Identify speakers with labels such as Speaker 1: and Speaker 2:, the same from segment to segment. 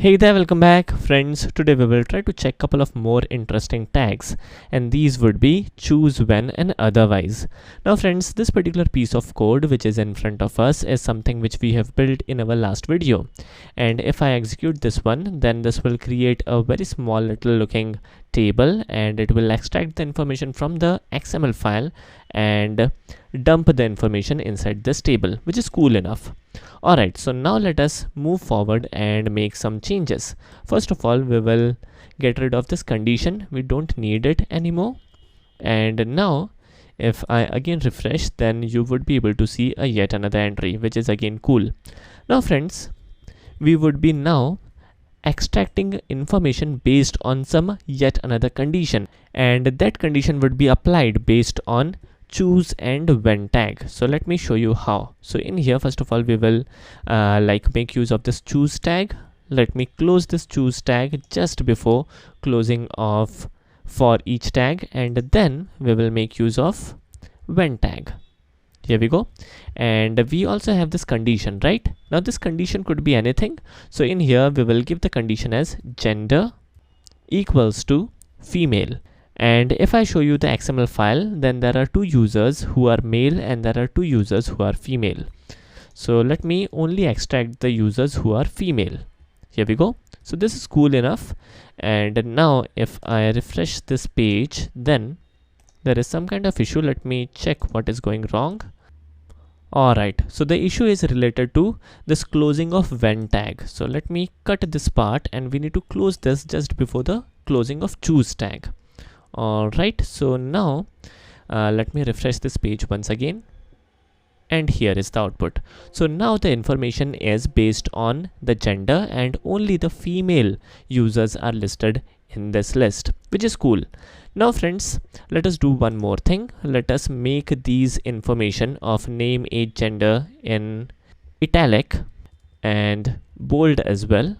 Speaker 1: Hey there, welcome back friends. Today we will try to check couple of more interesting tags, and these would be choose when and otherwise. Now friends, this particular piece of code which is in front of us is something which we have built in our last video, and if I execute this one, then this will create a very small little looking table, and it will extract the information from the XML file and dump the information inside this table, which is cool enough. Alright, so now let us move forward and make some changes. First of all, we will get rid of this condition. We don't need it anymore. And now if I again refresh, then you would be able to see a yet another entry, which is again cool. Now friends, we would be now extracting information based on some yet another condition, and that condition would be applied based on choose and when tag. So let me show you how. So in here, first of all, we will make use of this choose tag. Let me close this choose tag just before closing of for each tag, and then we will make use of when tag. Here we go. And we also have this condition, right? Now this condition could be anything. So in here we will give the condition as gender equals to female. And if I show you the XML file, then there are two users who are male and there are two users who are female. So let me only extract the users who are female. Here we go. So this is cool enough. And now if I refresh this page, then there is some kind of issue. Let me check what is going wrong. Alright, so the issue is related to this closing of when tag. So let me cut this part, and we need to close this just before the closing of choose tag. Alright, so now let me refresh this page once again, and here is the output. So now the information is based on the gender, and only the female users are listed in this list, which is cool. Now friends, let us do one more thing. Let us make these information of name, age, gender in italic and bold as well,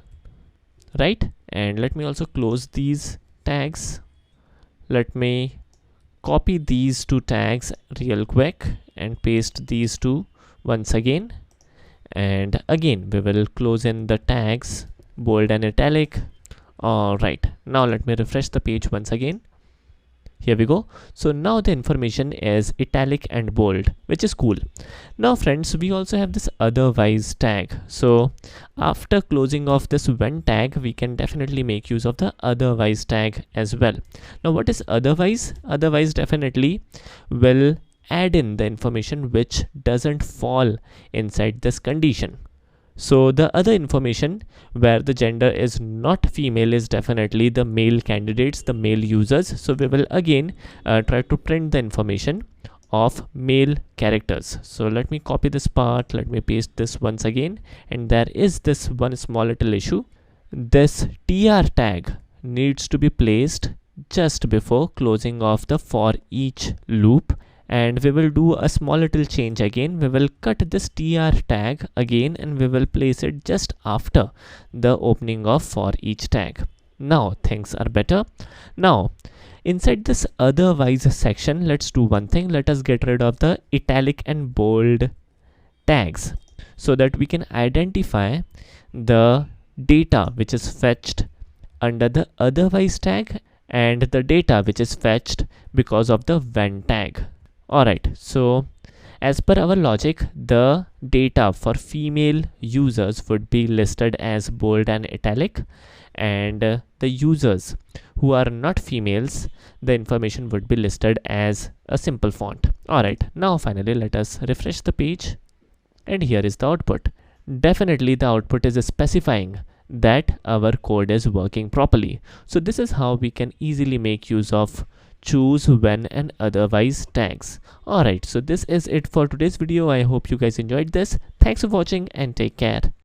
Speaker 1: right? And let me also close these tags. Let me copy these two tags real quick and paste these two once again. And again, we will close in the tags bold and italic. Alright, now let me refresh the page once again. Here we go. So now the information is italic and bold, which is cool. Now friends, we also have this otherwise tag. So after closing of this when tag, we can definitely make use of the otherwise tag as well. Now what is otherwise? Otherwise definitely will add in the information which doesn't fall inside this condition. So the other information where the gender is not female is definitely the male candidates, the male users. So we will again try to print the information of male characters. So let me copy this part, let me paste this once again, and there is this one small little issue. This tr tag needs to be placed just before closing of the for each loop. And we will do a small little change again. We will cut this tr tag again, and we will place it just after the opening of for each tag. Now things are better. Now inside this otherwise section, let's do one thing. Let us get rid of the italic and bold tags so that we can identify the data which is fetched under the otherwise tag and the data which is fetched because of the when tag. Alright, so as per our logic, the data for female users would be listed as bold and italic, and the users who are not females, the information would be listed as a simple font. Alright, now finally let us refresh the page, and here is the output. Definitely the output is specifying that our code is working properly. So this is how we can easily make use of choose when and otherwise tags. Alright, so this is it for today's video. I hope you guys enjoyed this. Thanks for watching and take care.